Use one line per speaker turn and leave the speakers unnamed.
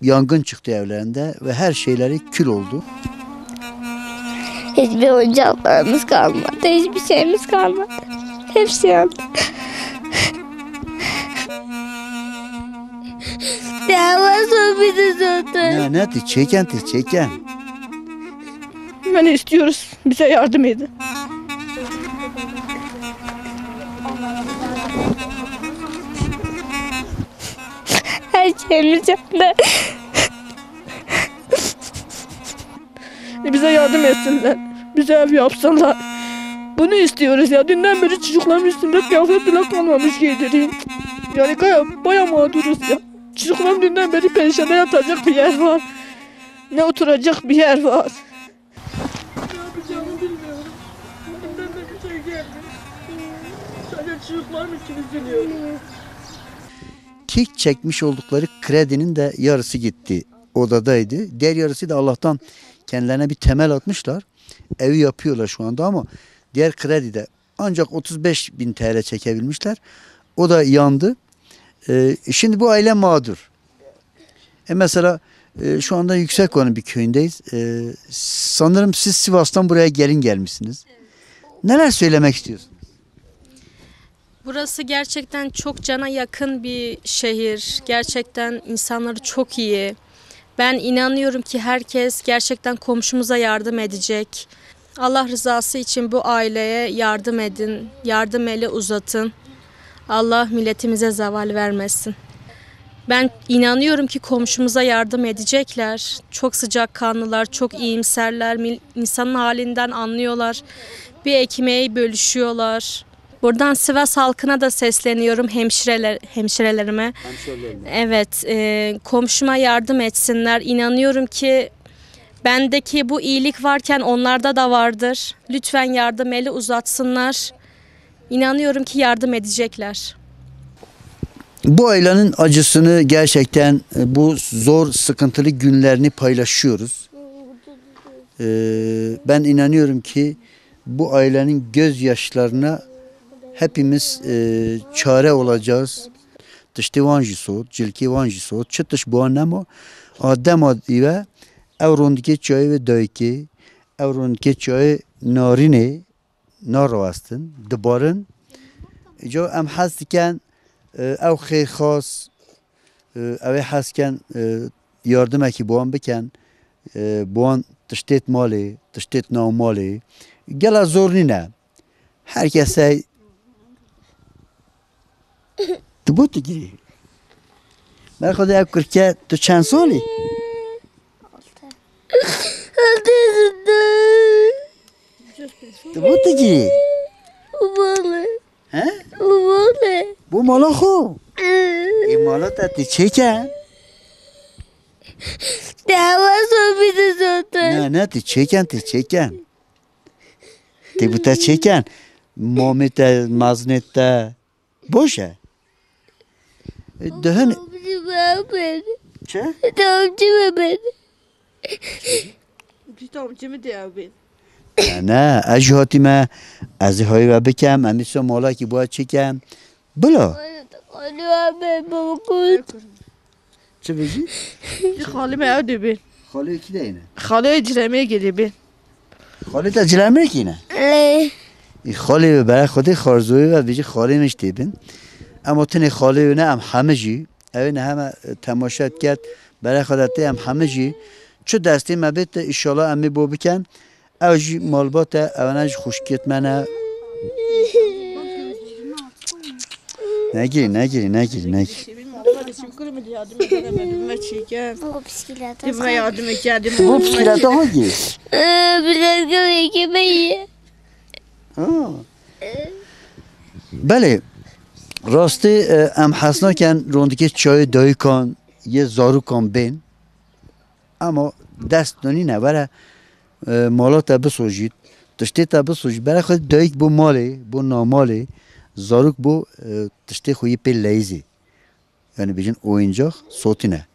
yangın çıktı evlerinde ve her şeyleri kül oldu.
Hiçbir oyuncaklarımız kalmadı. Hiçbir şeyimiz kalmadı. Hepsi yandı. Davası bizi zaten.
Ne çeken.
Yani istiyoruz. Bize yardım edin.
Her şeyimiz yandı.
Bize yardım etsinler. Bize ev yapsınlar. Bunu istiyoruz ya. Dünden beri çocukların üstünde kıyafet bile kalmamış giydireyim. Yani baya mağduruz ya. Çocuklarım dünden beri perişana yatacak bir yer var. Ne oturacak bir yer var. Ne yapacağımı bilmiyorum. Elimden de bir şey gelmiyor. Sadece çocuklarım için üzülüyorum.
Ki çekmiş oldukları kredinin de yarısı gitti. Odadaydı. Diğer yarısı da Allah'tan kendilerine bir temel atmışlar. Evi yapıyorlar şu anda ama diğer kredide ancak 35.000 TL çekebilmişler. O da yandı. Şimdi bu aile mağdur. Mesela şu anda Yüksekova'nın bir köyündeyiz. Sanırım siz Sivas'tan buraya gelmişsiniz. Neler söylemek istiyorsunuz?
Burası gerçekten çok cana yakın bir şehir. Gerçekten insanları çok iyi. Ben inanıyorum ki herkes gerçekten komşumuza yardım edecek. Allah rızası için bu aileye yardım edin. Yardım eli uzatın. Allah milletimize zeval vermesin. Ben inanıyorum ki komşumuza yardım edecekler. Çok sıcakkanlılar, çok iyimserler. İnsanın halinden anlıyorlar. Bir ekmeği bölüşüyorlar. Buradan Sivas halkına da sesleniyorum hemşirelerime. Evet, komşuma yardım etsinler. İnanıyorum ki bendeki bu iyilik varken onlarda da vardır. Lütfen yardım eli uzatsınlar. İnanıyorum ki yardım edecekler.
Bu ailenin acısını gerçekten bu zor, sıkıntılı günlerini paylaşıyoruz. Ben inanıyorum ki bu ailenin gözyaşlarına hepimiz çare olacağız. Tişti vanji sot, cilki vanji sot, çıtış bu annemo, adem adive, evrondaki çayı ve dayki, evrondaki çayı narine, narvastın, dıbarın. Jo em hastiken, ev xeyr khas, ev hasken yardım eki bu an biken, bu an tiştet mali, tiştet namali, gela zornine. Herkese tu bu giri. Ben kadar ev kırke tu çend soli? Tu bu giri.
Babalı.
He?
Babalı.
Bu mala xo. Mala ta ti çeken.
Davası bizi zaten.
Ne ti çeken. Ti bu ta çeken. Momete, maznette. Boşa. Dehn.
beni.
Çe?
Davacı beni.
Kitabcımı diyor ben.
Ne, ajhatime az hayra bekem, amiso mala ki bu çekem. Bula.
Anne abi baba kurt.
Çe beji?
Halime evde ben.
Xalı iki de yine.
Haleye ciremeye geliyor ben.
Xalı da cilame ki ne? خالی برای خودی خارزوی و بیجی خالی مشتی بین اما تنی خالی نه هم همه جی اوین همه تماشات کرد برای خودتی هم همه جی چو دستی مبیت ایشالا امی بو بکن او جی مالبات اونج خوشکیت منه نگیری
Dibime yardım et.
bu psikilata hangi?
Biraz gibi iyi.
بله راستی ام حسنا کن روندکی چای دایی کن یه زارو کن بین اما دست دونی نه برای مالا تا بسوجید تشتی تا بسوجید برای خود دایک بو مالی بو نامالی زاروک بو تشتی خویی پی لیزی yani bizim oyuncak sotine.